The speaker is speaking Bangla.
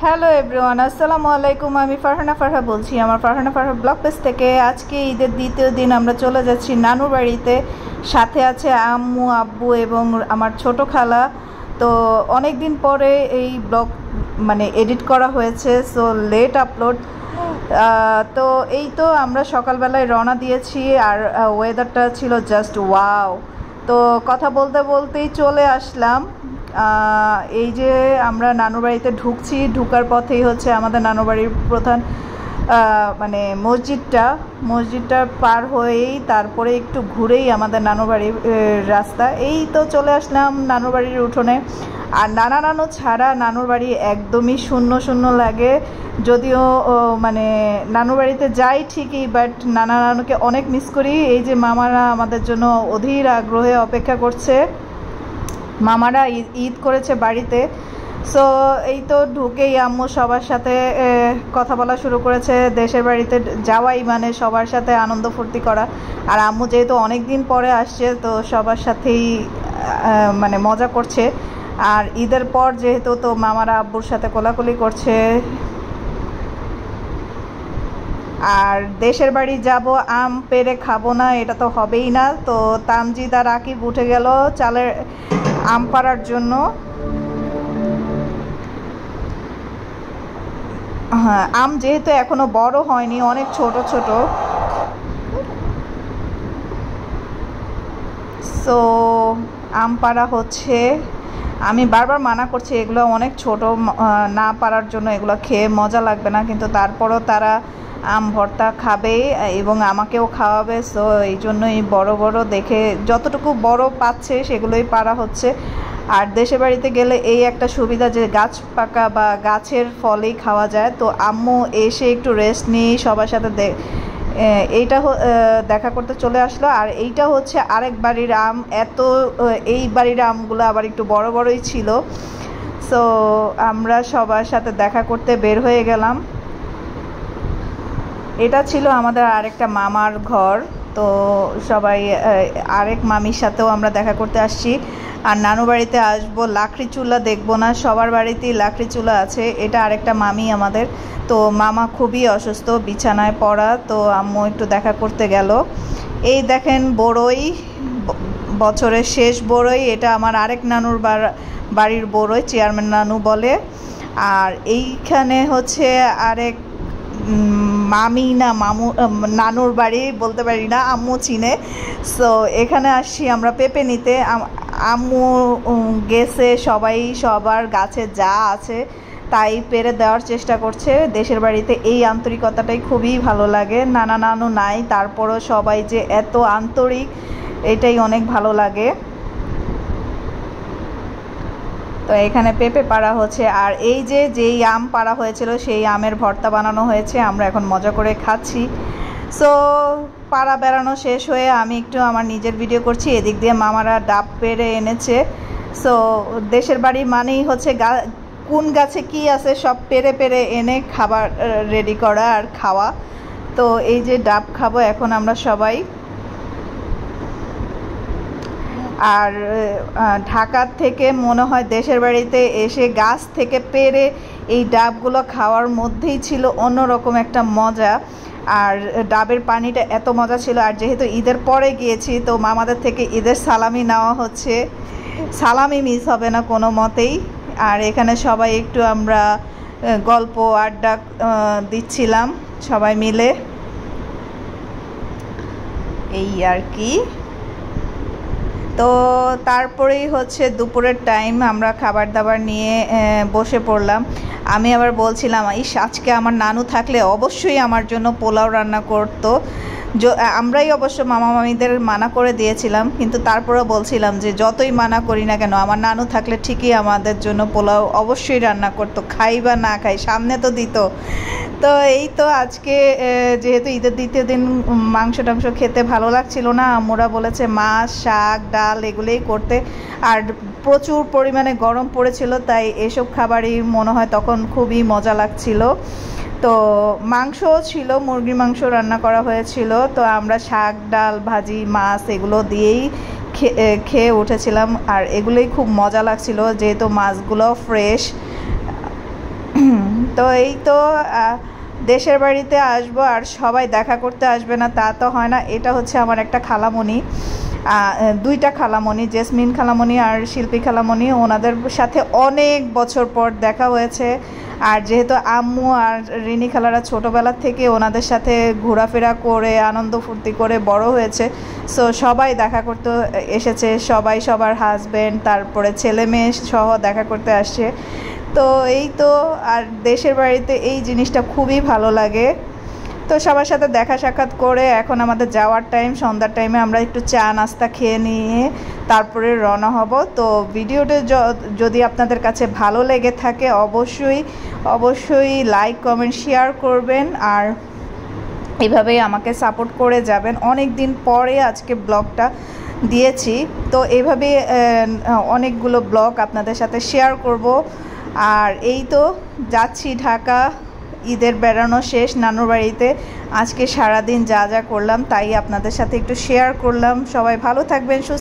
হ্যালো এভরিওয়ান, আসসালামু আলাইকুম। আমি ফারহানা ফারহা বলছি আমার ফারহানা ফারহা ব্লগ পেজ থেকে। আজকে ঈদের দ্বিতীয় দিন আমরা চলে যাচ্ছি নানুর বাড়িতে। সাথে আছে আম্মু, আব্বু এবং আমার ছোট খালা। তো অনেক দিন পরে এই ব্লগ এডিট করা হয়েছে, সো লেট আপলোড। তো এই তো আমরা সকালবেলায় রওনা দিয়েছি, আর ওয়েদারটা ছিল জাস্ট ওয়াও। তো কথা বলতে বলতেই চলে আসলাম। এই যে আমরা নানুর বাড়িতে ঢুকছি, ঢুকার পথেই হচ্ছে আমাদের নানুর বাড়ির প্রধান মসজিদটা পার হয়েই তারপরে একটু ঘুরেই আমাদের নানুর বাড়ির রাস্তা। এই তো চলে আসলাম নানুর বাড়ির উঠোনে। আর নানু ছাড়া নানুর বাড়ি একদমই শূন্য শূন্য লাগে। যদিও নানুর বাড়িতে যাই ঠিকই, বাট নানুকে অনেক মিস করি। এই যে মামারা আমাদের জন্য অধীর আগ্রহে অপেক্ষা করছে। মামারা ঈদ করেছে বাড়িতে। সো এই তো ঢুকেই আম্মু সবার সাথে কথা বলা শুরু করেছে। দেশের বাড়িতে যাওয়াই সবার সাথে আনন্দ ফুর্তি করা। আর আম্মু যেহেতু অনেক দিন পরে আসছে, তো সবার সাথেই মজা করছে। আর ঈদের পর যেহেতু, তো মামারা আব্বুর সাথে কোলাকুলি করছে। আর দেশের বাড়ি যাব, আম পেড়ে খাবো না, এটা তো হবেই না। তো তামজিদ আর আকিব উঠে গেল চালের আম পাড়ার জন্য। হ্যাঁ, আম যেহেতু এখনো বড় হয়নি, অনেক ছোট ছোট, সো আম পাড়া হচ্ছে। আমি বারবার মানা করছি এগুলো অনেক ছোট, না পারার জন্য, এগুলো খেয়ে মজা লাগবে না, কিন্তু তারপরও তারা আম ভর্তা খাবে এবং আমাকেও খাওয়াবে। সো এই জন্যই বড় বড় দেখে যতটুকু বড় পাচ্ছে সেগুলোই পারা হচ্ছে। আর দেশে বাড়িতে গেলে এই একটা সুবিধা যে গাছ পাকা বা গাছের ফলেই খাওয়া যায়। তো আম্মু এসে একটু রেস্ট নিয়েই সবার সাথে এইটা দেখা করতে চলে আসলো। আর এইটা হচ্ছে আরেক বাড়ির আম। এই বাড়ির আমগুলো আবার একটু বড় বড়ই ছিল। সো আমরা সবার সাথে দেখা করতে বের হয়ে গেলাম। এটা ছিল আমাদের আরেকটা মামার ঘর। তো সবাই আরেক মামির সাথেও আমরা দেখা করতে আসছি। আর নানু বাড়িতে আসবো, লাকড়ি চুলা দেখবো না, সবার বাড়িতেই লাকড়ি চুলা আছে। এটা আরেকটা মামি আমাদের। তো মামা খুবই অসুস্থ, বিছানায় পড়া। তো আম্মু একটু দেখা করতে গেল। এই দেখেন বড়ই, বছরের শেষ বড়ই। এটা আমার আরেক নানুর বাড়ির বড়ই, চেয়ারম্যান নানু বলে। আর এইখানে হচ্ছে আরেক মামি না মামু, নানুর বাড়ি বলতে পারি না, আম্মু চিনে। সো এখানে আসছি আমরা পেঁপে নিতে। আম্মু গেছে সবাই সবার গাছে যা আছে তাই পেরে দেওয়ার চেষ্টা করছে। দেশের বাড়িতে এই আন্তরিকতাটাই খুবই ভালো লাগে। নানু নাই, তারপরও সবাই যে এত আন্তরিক, এটাই অনেক ভালো লাগে। তো এখানে পেঁপে পাড়া হচ্ছে। আর এই যেই আম পাড়া হয়েছিল সেই আমের ভর্তা বানানো হয়েছে, আমরা এখন মজা করে খাচ্ছি। সো পাড়া বেড়ানো শেষ হয়ে আমি একটু আমার নিজের ভিডিও করছি। এদিক দিয়ে মামারা ডাব পেড়ে এনেছে। সো দেশের বাড়ি মানেই হচ্ছে কোন গাছে কি আছে সব পেড়ে পেড়ে এনে খাবার রেডি করা আর খাওয়া। তো এই যে ডাব খাবো এখন আমরা সবাই। আর ঢাকার থেকে মনে হয় দেশের বাড়িতে এসে গাছ থেকে পেড়ে এই ডাবগুলো খাওয়ার মধ্যেই ছিল অন্যরকম একটা মজা। আর ডাবের পানিটা এত মজা ছিল। আর যেহেতু ঈদের পরে গিয়েছি, তো মামাদের থেকে ঈদের সালামি নেওয়া হচ্ছে। সালামি মিস হবে না কোনো মতেই। আর এখানে সবাই একটু আমরা গল্প আড্ডা দিচ্ছিলাম সবাই মিলে, এই আর কি। তো তারপরেই হচ্ছে দুপুরের টাইম, আমরা খাবার দাবার নিয়ে বসে পড়লাম। আমি আবার বলছিলাম আজকে আমার নানু থাকলে অবশ্যই আমার জন্য পোলাও রান্না করতো। আমরাই অবশ্য মামা মামিদের মানা করে দিয়েছিলাম, কিন্তু তারপরেও বলছিলাম যে যতই মানা করি না কেন, আমার নানু থাকলে ঠিকই আমাদের জন্য পোলাও অবশ্যই রান্না করতো, খাই বা না খাই সামনে তো দিত। তো এই তো আজকে যেহেতু ঈদের দ্বিতীয় দিন মাংস টাংস খেতে ভালো লাগছিল না, আম্মুরা বলেছে মাছ, শাক, ডাল এগুলোই করতে। আর প্রচুর পরিমাণে গরম পড়েছিল, তাই এসব খাবারই মনে হয় তখন খুবই মজা লাগছিল। তো মাংসও ছিল, মুরগির মাংস রান্না করা হয়েছিল। তো আমরা শাক, ডাল, ভাজি, মাছ এগুলো দিয়েই খেয়ে উঠেছিলাম। আর এগুলোই খুব মজা লাগছিল যেহেতু মাছগুলো ফ্রেশ। তো এই তো দেশের বাড়িতে আসবো আর সবাই দেখা করতে আসবে না তা তো হয় না। এটা হচ্ছে আমার একটা খালামণি, দুইটা খালামণি, জেসমিন খালামণি আর শিল্পী খালামণি। ওনাদের সাথে অনেক বছর পর দেখা হয়েছে। আর যেহেতু আম্মু আর রিনি খালারা ছোটোবেলার থেকে ওনাদের সাথে ঘোরাফেরা করে আনন্দ ফুর্তি করে বড় হয়েছে, সো সবাই দেখা করতে এসেছে, সবাই সবার হাজব্যান্ড তারপরে ছেলে মেয়ে সহ দেখা করতে আসছে। তো এই তো, আর দেশের বাড়িতে এই জিনিসটা খুবই ভালো লাগে। তো সবার সাথে দেখা সাক্ষাৎ করে এখন আমাদের যাওয়ার টাইম, সন্ধ্যার টাইমে আমরা একটু চা নাস্তা খেয়ে নিয়ে তারপরে রওনা হব। তো ভিডিওটা যদি আপনাদের কাছে ভালো লেগে থাকে অবশ্যই লাইক কমেন্ট শেয়ার করবেন আর এইভাবেই আমাকে সাপোর্ট করে যাবেন। অনেক দিন পরে আজকে ব্লগটা দিয়েছি, তো এইভাবে অনেকগুলো ব্লগ আপনাদের সাথে শেয়ার করব। আর এই তো যাচ্ছি ঢাকা, ঈদের বেড়ানো শেষ নানুর বাড়িতে। আজকে সারাদিন যা যা করলাম তাই আপনাদের সাথে একটু শেয়ার করলাম। সবাই ভালো থাকবেন, সুস্থ